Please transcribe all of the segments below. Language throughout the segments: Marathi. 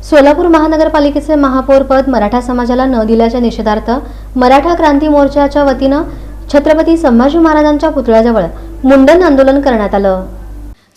सोलापूर महानगरपालिकेचे महापौरपद मराठा समाजाला न दिल्याच्या निषेधार्थ मराठा क्रांती मोर्चाच्या वतीनं छत्रपती संभाजी महाराजांच्या पुतळ्याजवळ मुंडन आंदोलन करण्यात आलं।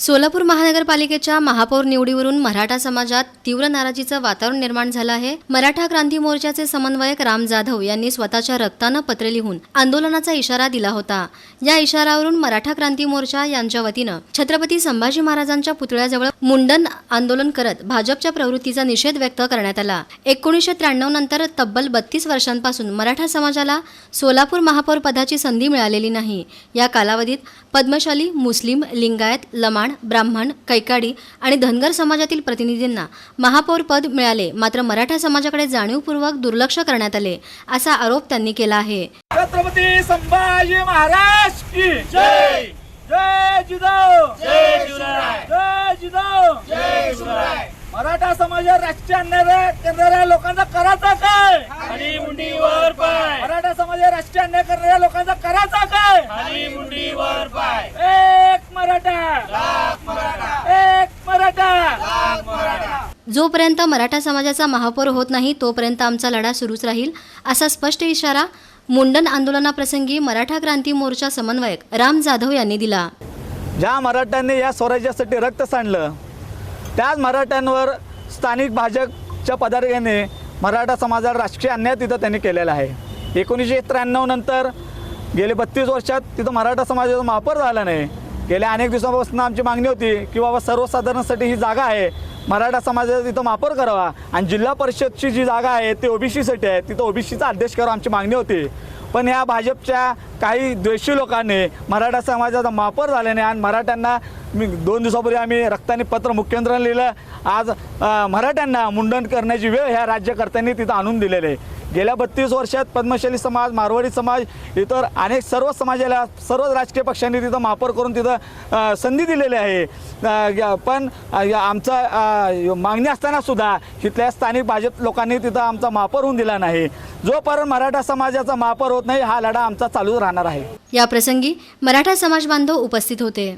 सोलापूर महानगरपालिकेच्या महापौर निवडीवरून मराठा समाजात तीव्र नाराजीचं वातावरण निर्माण झालं आहे। मराठा क्रांती मोर्चाचे समन्वयक राम जाधव यांनी स्वतःच्या रक्तानं पत्र लिहून आंदोलनाचा इशारा दिला होता। या इशाऱ्यावरून मराठा क्रांती मोर्चा यांच्या वतीनं छत्रपती संभाजी महाराजांच्या पुतळ्याजवळ मुंडन आंदोलन करत भाजपच्या प्रवृत्तीचा निषेध व्यक्त करण्यात आला। 1993 नंतर तब्बल 32 वर्षांपासून मराठा समाजाला सोलापूर महापौर पदाची संधी मिळालेली नाही। या कालावधीत पद्मशाली, मुस्लिम, लिंगायत, लमाण, ब्राह्मण, कैकाडी आणि धनगर समाजातील प्रतिनिधींना महापौर पद मिळाले, मात्र मराठा समाजाकडे जाणीवपूर्वक दुर्लक्ष करण्यात आले, असा आरोप त्यांनी केला आहे। छत्रपती संभाजी महाराज की जय। जय जिजाऊ, जय शिवराय, जय जिजाऊ, जय शिवराय। मराठा समाजावर राजकीय अन्याय करणाऱ्या लोकांचा करायचा काय? खाली मुंडीवर पाय। मराठा समाजावर राजकीय अन्याय करणाऱ्या लोकांचा करायचा काय? खाली मुंडीवर पाय। एक मराठा, लाख मराठा, एक मराठा, लाख मराठा। जोपर्यंत मराठा समाजाचा महापौर होत नाही तोपर्यंत आमचा लढा सुरूच राहील, असा स्पष्ट इशारा मुंडन आंदोलनाप्रसंगी मराठा क्रांती मोर्चा समन्वयक राम जाधव यांनी दिला। ज्या मराठ्यांनी या स्वराज्यासाठी रक्त सांडलं त्याच मराठ्यांवर स्थानिक भाजपच्या पदाधिकाऱ्यांनी मराठा समाजाला राजकीय अन्याय तिथं त्यांनी केलेला आहे। 1993 नंतर गेले 32 वर्षात तिथं मराठा समाजाचा महापौर झाला नाही। गेल्या अनेक दिवसांपासून आमची मागणी होती की बाबा सर्वसाधारणसाठी ही जागा आहे, मराठा समाजाचा तिथं महापौर करावा आणि जिल्हा परिषदची जी जागा आहे ती ओबीसीसाठी आहे, तिथं ओबीसीचा अध्यक्ष करावा आमची मागणी होती। पण या भाजपच्या काही द्वेषी लोकांनी मराठा समाजाचा महापौर झाल्याने आणि मराठ्यांना 2 दिवसापूर्वी आम्ही रक्ताने पत्र मुख्यमंत्र्यांना लिहिलं। आज मराठ्यांना मुंडन करण्याची वेळ ह्या राज्यकर्त्यांनी तिथं आणून दिलेली आहे। गेल्या 32 वर्षात पद्मशाली समाज, मारवाडी समाज, इतर अनेक सर्व समाजाला सर्व राजकीय पक्षांनी तिथं महापौर करून तिथं संधी दिलेली आहे। पण आमचा मागणी असताना सुद्धा इथल्या स्थानिक भाजप लोकांनी तिथं आमचा महापौर होऊन दिला नाही। जोपर्यंत मराठा समाजाचा महापौर होत नाही हा लढा आमचा चालूच राहणार आहे। या प्रसंगी मराठा समाज बांधव उपस्थित होते।